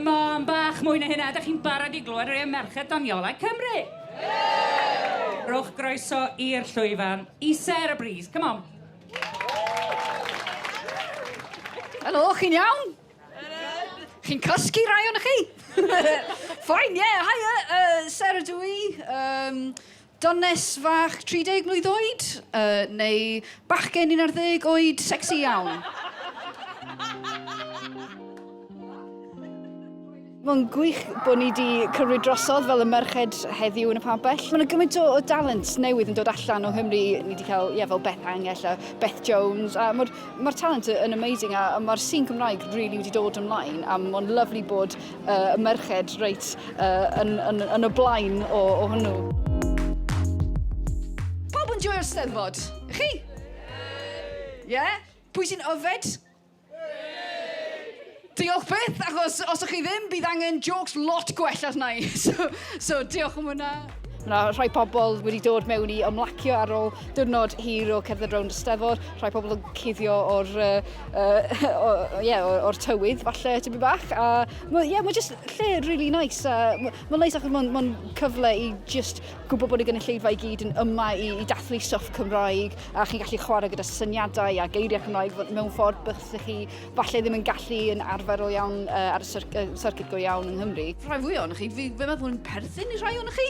Come on, bach mwy na hynna. Ydych chi'n barod i glywed rhai merched Daniolau Cymru? Rowch groeso i'r llwyfan i Sarah Breese. Come on. Helo, chi'n iawn? Chi'n cysgu rai o'na chi? Fine, yeah, hiya, Sarah dwi. Dynes fach 30 mlwydd oed, neu bachgen 11 oed, sexy iawn. Mae'n gwych bod ni wedi cymryd drosodd fel y merched heddiw yn y pabell. Mae'n gymaint o dalent newydd yn dod allan o Nghymru. Ni wedi cael, fel Beth Angell a Beth Jones. Mae'r talent yn amazing a mae'r scene Cymraeg really wedi dod ymlaen. A mae'n lyflu bod y merched reit yn y blaen o hwnnw. Pawb yn joio'r Eisteddfod? Chi? Ie? Pwy sy'n yfed? Diolch beth, achos os ydych chi ddim, bydd angen jokes lot gwell arna i. So diolch am hwnna. Mae rhai pobl wedi dod mewn i ymlacio ar ôl diwrnod hir o cerdded rownd Eisteddfod. Rhai pobl yn cuddio o'r tywydd, falle, tipyn bach. Mae jyst lle really nice. Mae'n neis achos mae'n cyfle i just gwybod bod y gynulleidfa i gyd yn yma i dathlu stwff Cymraeg. A chi'n gallu chwarae gyda syniadau a geiriau Cymraeg mewn ffordd byddwch chi falle ddim yn gallu yn arferol iawn ar y circuit go iawn yng Nghymru. Rhai fwy o'n chi, fi'n meddwl yn perthyn i rhai o'n chi.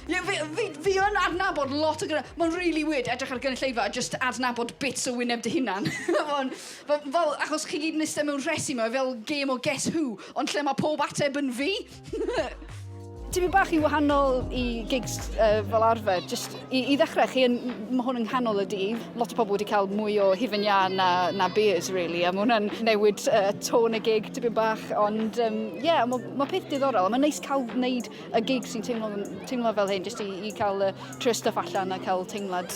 Fi yn adnabod lot o gyda... Mae'n really weird edrych ar gynulleidfa a just adnabod bits o wyneb dy hunan. Fel, achos chi gyd yn ystod mewn resi yma, fel game o Guess Who, ond lle mae pob ateb yn fi. Tipyn bach i wahanol i gigs fel arfer, just i ddechrau chi, mae hwn yn nghanol y dydd. Lot o pobl wedi cael mwy o hufen iâ na beers, really, a mae hwnna'n newid tôn y gig tipyn bach, ond mae peth diddorol. Mae'n neis cael gwneud y gig sy'n teimlo fel hyn, just i cael trio stuff allan a cael teimlad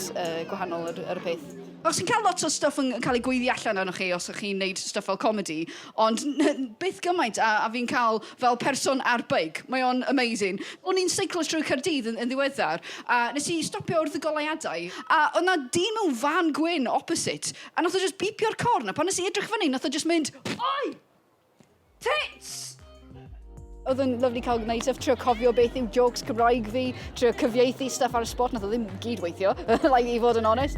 gwahanol ar y peth. Os chi'n cael lot o stuff yn cael ei gweiddi allan arnoch chi os ych chi'n neud stuff fel comedy, ond byth gymaint a fi'n cael fel person ar beic. Mae o'n amazing. O'n i'n seiclo trwy Caerdydd yn ddiweddar, a nes i stopio wrth y goleuadau, a oedd na dyn mewn fan gwyn opposite, a nath o just beepio'r corn, a pan nes i edrych fyny, nath o just mynd, oi! Tits! Oedd yn lyflu cael gwneud stuff, trio cofio beth yw jokes Cymraeg fi, trio cyfieithu stuff ar y spot, nath o ddim gyd weithio, like i fod yn honest.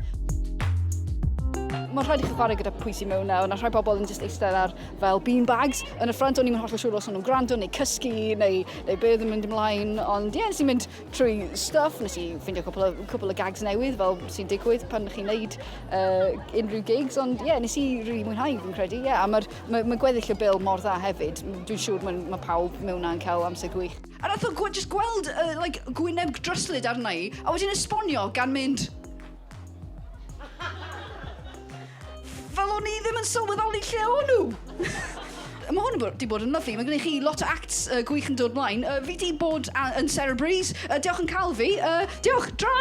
Mae'n rhaid i chi chwarae gyda pwy sy'n mewn nawr, a rhai pobl yn just eistedd ar fel beanbags yn y ffrant. O'n i'n hollol siŵr os o'n nhw'n gwrando neu cysgu neu beth yn mynd ymlaen, ond nes i'n mynd trwy stuff, nes i ffindio cwpl o gags newydd fel sy'n digwydd pan chi'n neud unrhyw gigs, ond nes i really mwynhau fi'n credu, a mae gweddill y bil mor dda hefyd. Dwi'n siŵr mae pawb mewn na'n cael amser gwych. A nath o just gweld gwyneb dryslyd arna i, a wedyn esbonio gan mynd, fel o'n i ddim yn sylweddoli lle o'n nhw. Mae hwn wedi bod yn lyflu. Mae gennych chi lot o acts gwych yn dod mlaen. Fi wedi bod yn Sarah Breese. Diolch yn cael fi. Diolch, dra!